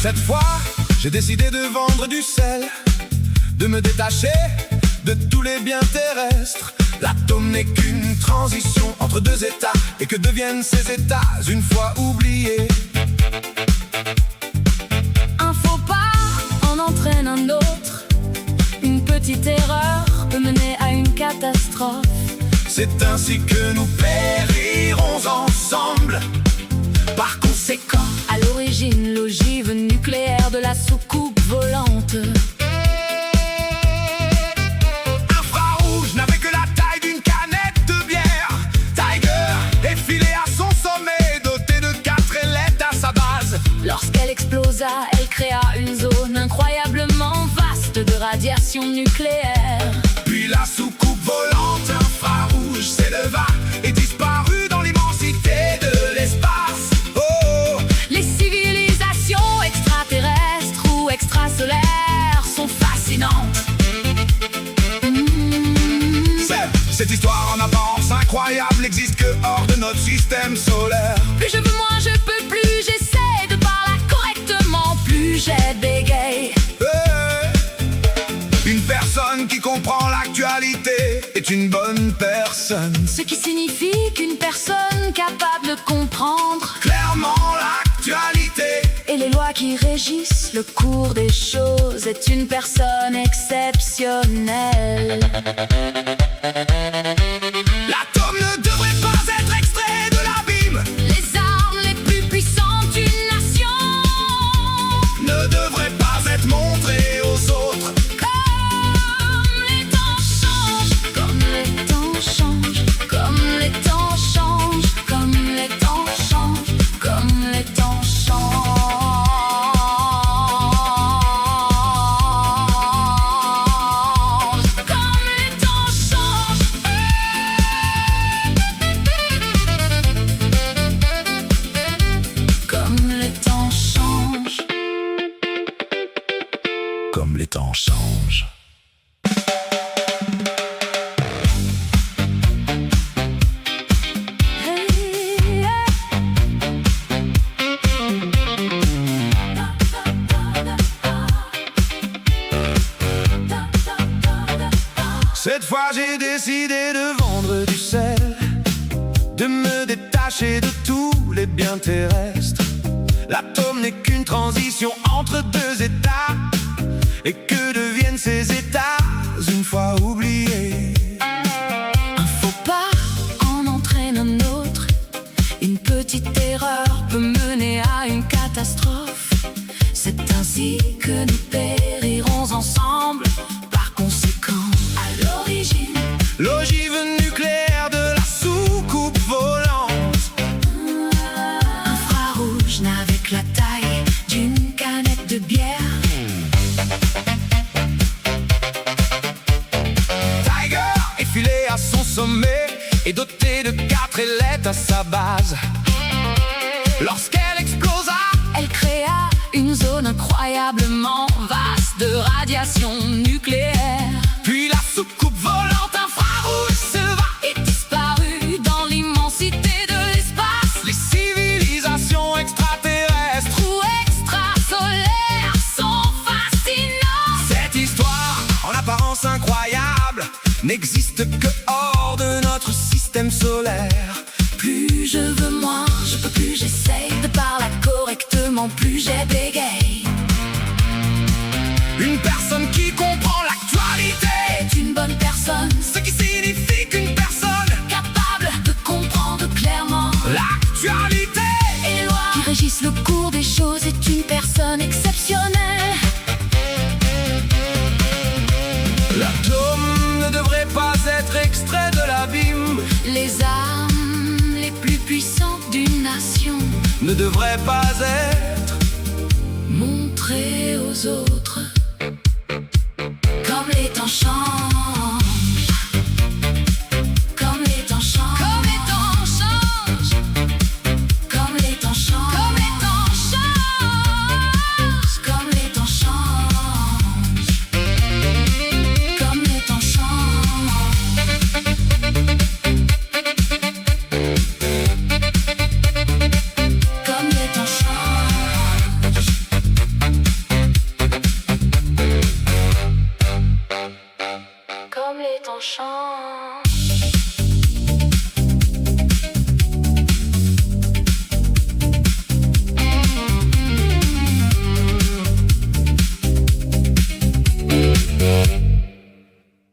Cette fois, j'ai décidé de vendre du sel, de me détacher de tous les biens terrestres. L'atome n'est qu'une transition entre deux états. Et que deviennent ces états une fois oubliés? Un faux pas en entraîne un autre. Une petite erreur peut mener à une catastrophe. C'est ainsi que nous périrons ensemble. Par conséquent, à l'origine, l'ogive nucléaire de la soucoupe volante. Infrarouge n'avait que la taille d'une canette de bière. Tiger, effilée à son sommet, dotée de 4 ailettes à sa base. Lorsqu'elle explosa, elle créa une zone incroyablement vaste de radiation nucléaire. Puis la soucoupe volante infrarouge s'éleva et disparut dans l'immensité de l'espace. Oh, les civilisations extraterrestres ou extrasolaires sont fascinantes. Cette histoire en apparence incroyable n'existe que hors de notre système solaire. Plus je veux, moins je peux plus. J'essaie de parler correctement, plus j'ai bégaye. Une personne qui comprend l'actualité est une bonne personne. Ce qui signifie qu'une personne capable de comprendre clairement l'actualité et les lois qui régissent le cours des choses est une personne exceptionnelle. L'atome ne devrait pas être extrait de l'abîme. Les armes les plus puissantes d'une nation ne devraient pas être montrées aux autres. Comme les temps changent, comme les temps changent, comme les temps changent, comme les temps changent, comme les temps changent. Comme les temps changent. Cette fois j'ai décidé de vendre du sel, de me détacher de tous les biens terrestres. L'atome n'est qu'une transition entre deux états. Et que deviennent ces états une fois oubliés? Un faux pas en entraîne un autre. Une petite erreur peut mener à une catastrophe. C'est ainsi que nous périrons ensemble. Par conséquent, à l'origine, l'ogive nucléaire de la soucoupe volante. Infrarouge n'avait que la taille d'une canette de bière. À son sommet et dotée de 4 ailettes à sa base. Lorsqu'elle explosa, elle créa une zone incroyablement vaste de radiation nucléaire. Puis la soucoupe volante infrarouge se va et disparut dans l'immensité de l'espace. Les civilisations extraterrestres ou extrasolaires sont fascinantes. Cette histoire en apparence incroyable n'existe que hors de notre système solaire. Plus je veux, moins je peux plus. J'essaye de parler correctement, plus j'ai bégaye. Une personne qui comprend l'actualité est une bonne personne. Ce qui signifie qu'une personne capable de comprendre clairement l'actualité et les lois qui régissent le cours des choses est une personne exceptionnelle. L'atome ne devrait pas être extrait de l'abîme. Les armes les plus puissantes d'une nation ne devraient pas être montrées aux autres. Comme les temps changent. Comme les temps changent. Comme les temps changent. Comme les temps changent. Comme les temps changent. Comme les temps changent. Comme les temps changent. Comme les temps changent. enfants.